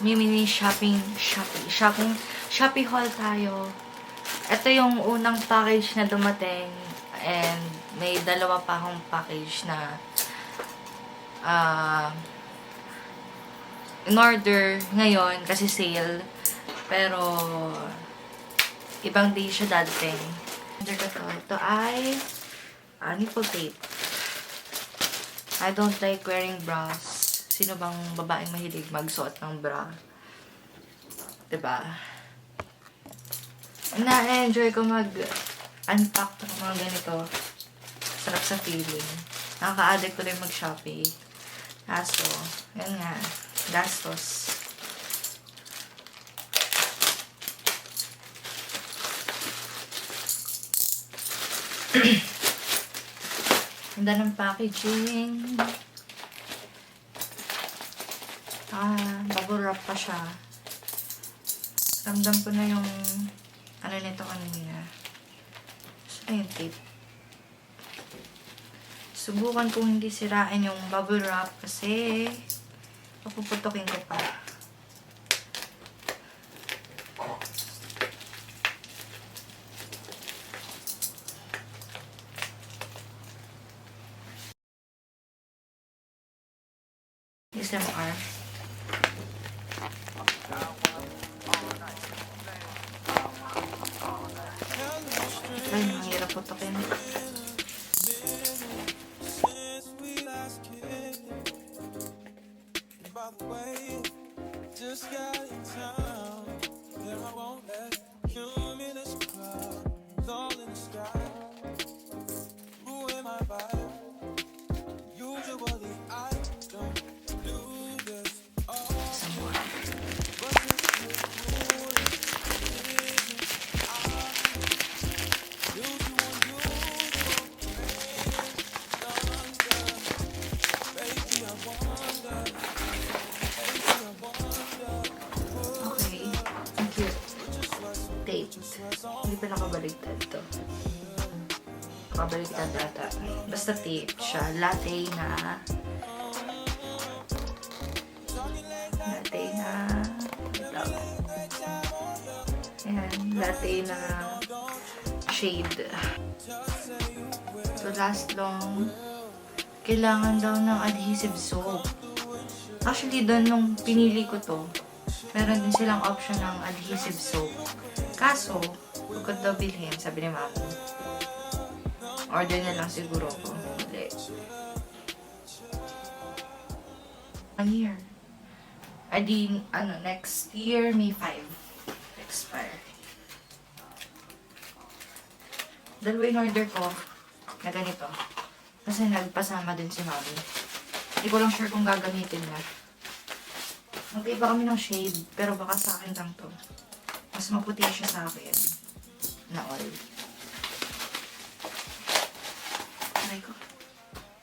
mini Shopee haul tayo. Ito yung unang package na dumating and may dalawa pa akong package na in order ngayon kasi sale. Pero ibang day siya dating. Ito ay nipple tape. I don't like wearing bras. Sino bang babaeng mahilig magsuot ng bra? Diba? Na-enjoy ko mag-unpack ng mga ganito. Sarap sa feeling. Nakaka-addict ko rin mag-Shopee. Kaso, yan nga. Gastos. Ganda ng packaging. Bubble wrap pa siya. Ramdam ko na yung ano nito kanina. Saan yung tape? Subukan kong hindi sirain yung bubble wrap kasi papuputukin ko pa. SMR. Ay, mahirap putukin. Hindi pa nakabaligtad to. Nakabaligtad ata. Basta tape siya. Latte na ayan, latte na shade. To last long, kailangan daw ng adhesive soap. Actually, doon nung pinili ko to, meron din silang option ng adhesive soap. Kaso, huwag ko daw bilhin, sabi ni Mami. Order na lang siguro ko. Hindi. 1 year. Adi, next year, May 5. Expire. Dalawa in order ko na ganito. Kasi nagpasama din si Mami. Hindi ko lang sure kung gagamitin na. Mag-iba kami ng shade, pero baka sa akin lang to. Mas maputi siya sa akin na oil. Aray ko.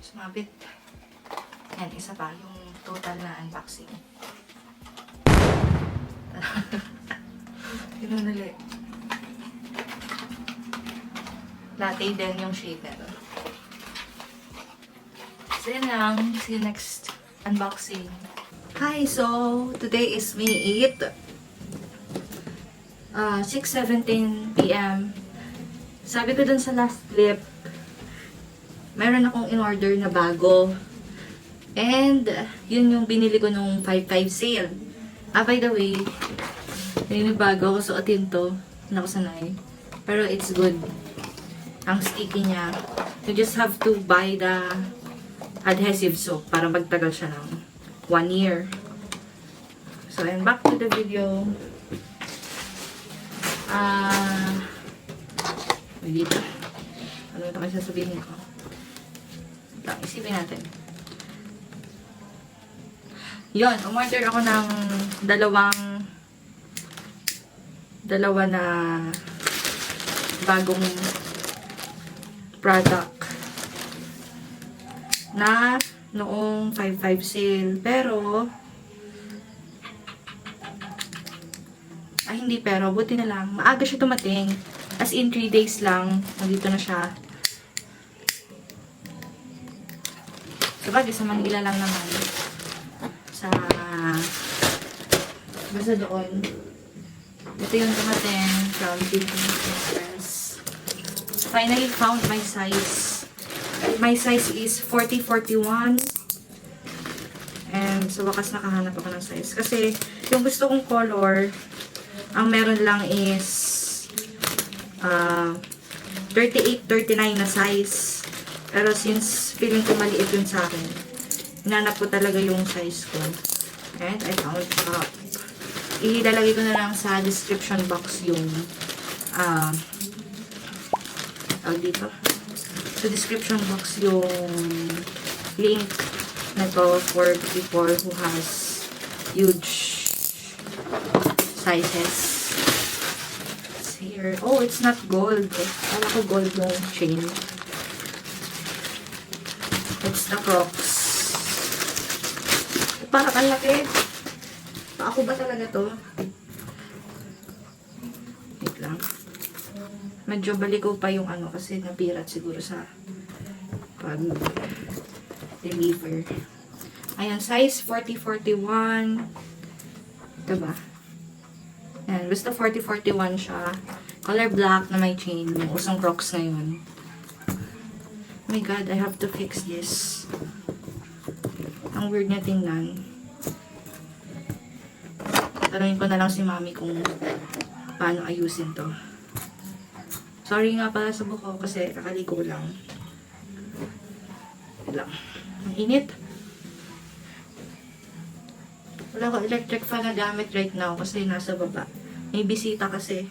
Sumabit. Yan, isa pa. Yung total na unboxing. Pinunali. Latte din yung shade na to. So yun lang. See you next unboxing. Hi! So, today is May 8. 6:17 PM. Sabi ko dun sa last clip, meron akong in-order na bago. And, yun yung binili ko nung 5/5 sale. By the way, yun yung bago ko suotin to. Nakasanay. Pero it's good. Ang sticky niya. You just have to buy the adhesive soap para magtagal siya ng 1 year. So, and back to the video. Dito. Ano ito kasi sasabihin ko? Isipin natin. Yun, umorder ako ng dalawa na bagong product na noong 5/5 sale. Pero, hindi pero, buti na lang. Maaga siya tumating. As in, 3 days lang. Nandito na siya. Sabagay, sa Manila lang naman. Sa Basta doon. Ito yung dumating from Philippine Express. Finally found my size. My size is 40-41. And sa wakas nakahanap ako ng size. Kasi yung gusto kong color, ang meron lang is 38-39 na size. Pero since feeling ko maliit yun sa akin, hinanap ko talaga yung size ko. And I found it up. Ilalagay ko na lang sa description box yung dito. Sa description box yung link na to for people who has huge sizes. It's here. Oh, it's not gold. Kala ko gold yung chain. It's the Crocs. Parang ang laki. Ako ba talaga to? Wait lang. Medyo baligo pa yung ano kasi napirat siguro sa pag-deliver. Ayan, size 40-41. Ito ba? Ayan, basta 40-41 siya. Color black na may chain. Yung usang Crocs ngayon. Oh my god, I have to fix this. Ang weird niya tingnan. Tanungin ko na lang si mami kung paano ayusin to. Sorry nga pala sa buko kasi kakaligo lang. Lang. Ang init. Wala ko electric fan na gamit right now kasi nasa baba. May bisita kasi.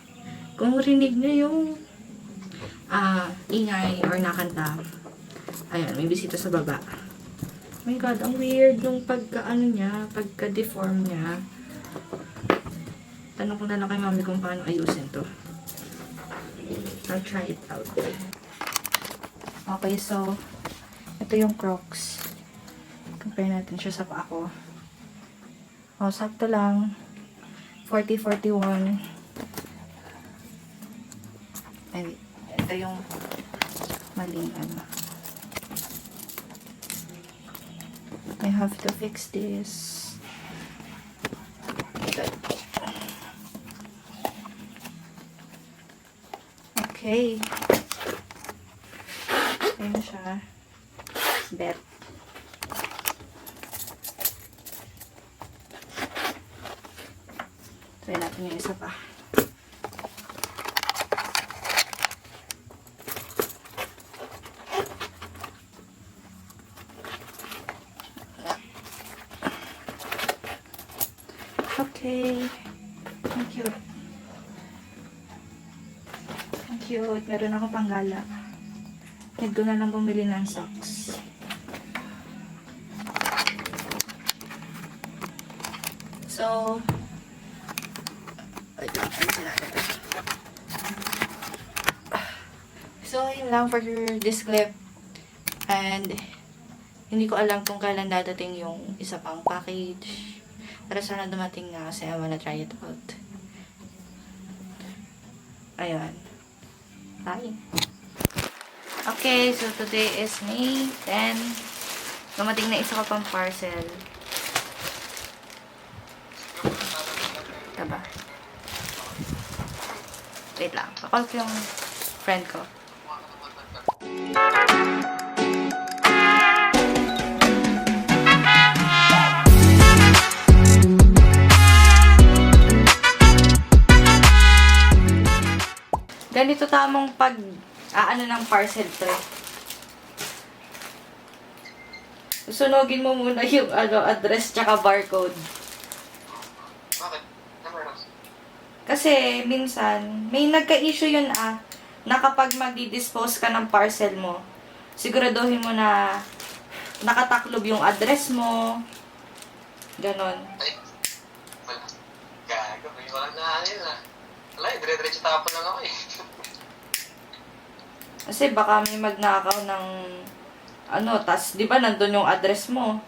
Kung rinig nyo yung ingay or nakanta. Ayan, may bisita sa baba. Oh my god, ang weird yung pagka-ano niya, pagka-deform niya. Tanong ko na lang kay mami kung paano ayusin to. I'll try it out. Okay, so ito yung Crocs. Compare natin siya sa paa ko. Oh, sakto lang. 40-41. Ay, ito yung maling ano. I have to fix this. Okay. Ayan siya. Bet. Try natin yung isa pa. Okay. Thank you. Cute. Meron ako panggala. Need ko na lang bumili ng socks. So, yun lang for this clip. And, hindi ko alam kung kailan dadating yung isa pang package. Pero sana dumating na kasi I wanna try it out. Ayan. Hi. Okay, so today is May 10. Dumating na isa ko pang parcel. Diba? Wait lang. Pakal ko yung friend ko. Ganito tamang ano ng parcel to. Sunogin mo muna yung address tsaka barcode. Bakit? Kasi minsan may nagka-issue yun na kapag magdi-dispose ka ng parcel mo, siguraduhin mo na nakataklob yung address mo. Ganon. Ay, gago. May walang naanin Wala, dire-diretso tapon lang ako eh. Kasi baka may magnakaw ng tas di ba nandun yung address mo?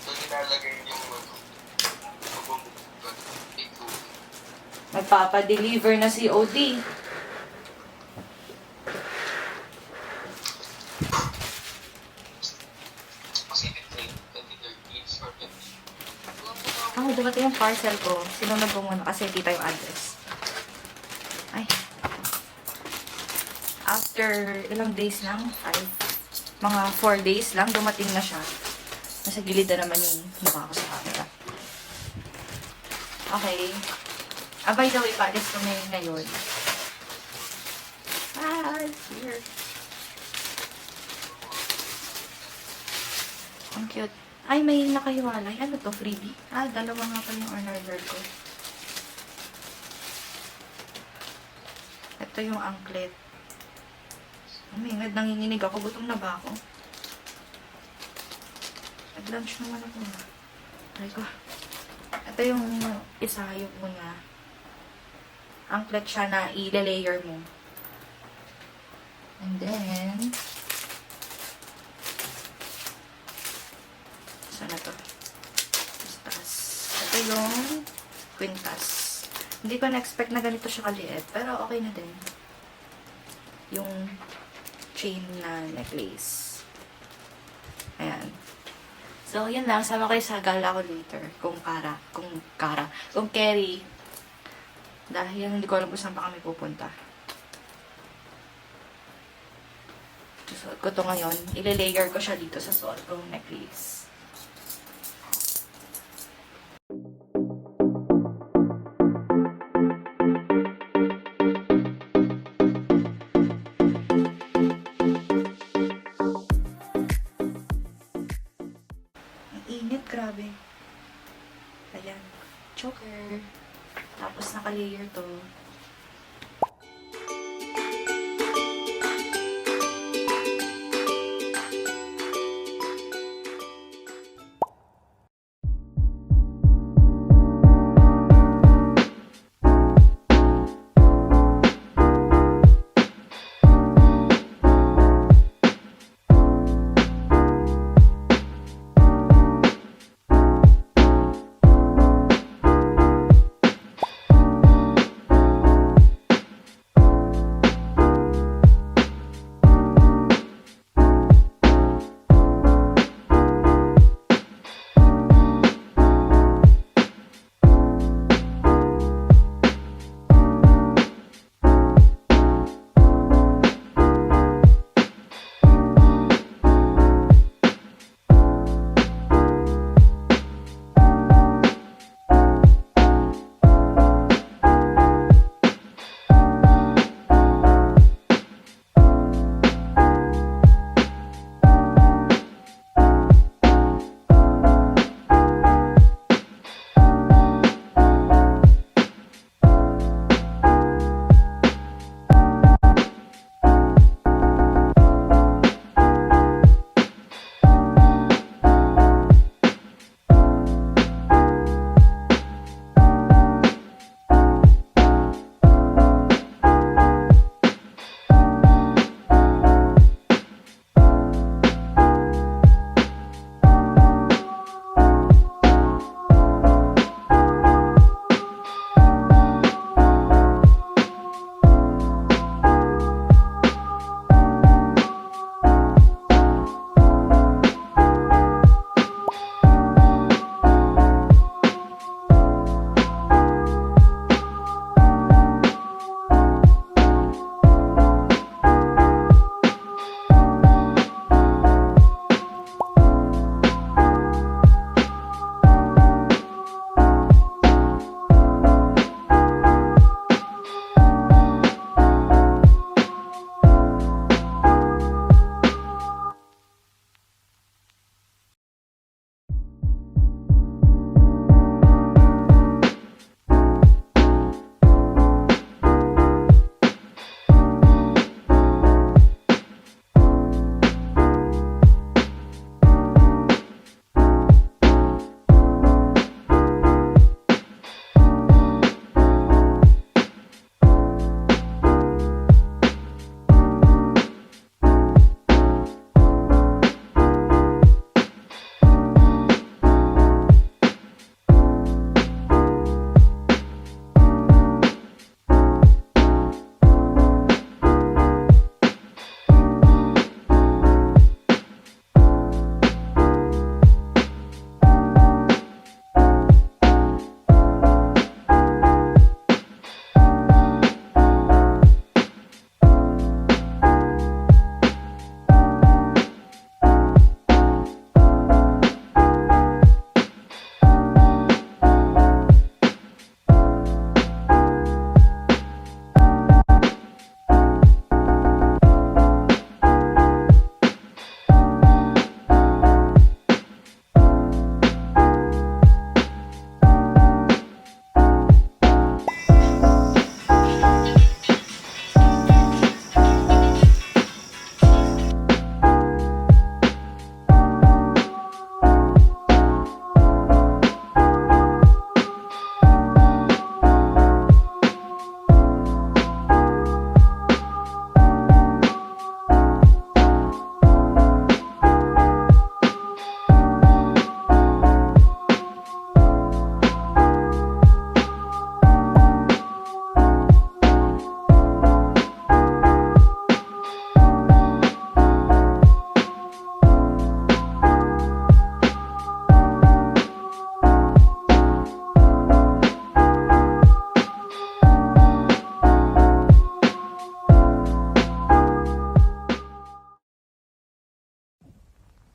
So, nilalagay yung Magpapa-deliver na si OD. Pacific Train, 23 or 50. dumating yung parcel ko, sinunod ko muna kasi kita yung address. Ay. After ilang days lang, mga 4 days lang, dumating na siya. Nasa gilid na naman yung mukha ko sa camera. Okay. By the way, paalis kami ngayon. Here. Ang cute. Ay, may nakahiwalay. Ano to? Freebie? Dalawa nga pala yung order ko. Ito yung anklet. Oh my God, nanginginig ako. Gutom na ba ako? Nag-lunch naman ako. Try ko. Ito yung isa, yung muna. Anklet siya na i-layer mo. And then, saan na to? Quintas. Ito yung quintas. Hindi ko na-expect na ganito siya kaliit, pero okay na din. Yung chain na necklace. Ayan. So, yun lang. Sama kayo sa gala ko later. Kung carry. Dahil hindi ko alam kung saan pa kami pupunta. Susuot ko to ngayon. Ile-layer ko siya dito sa suot kong necklace. Ang init, grabe. Ayan. Choker. Tapos naka-layer to.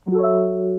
Bye.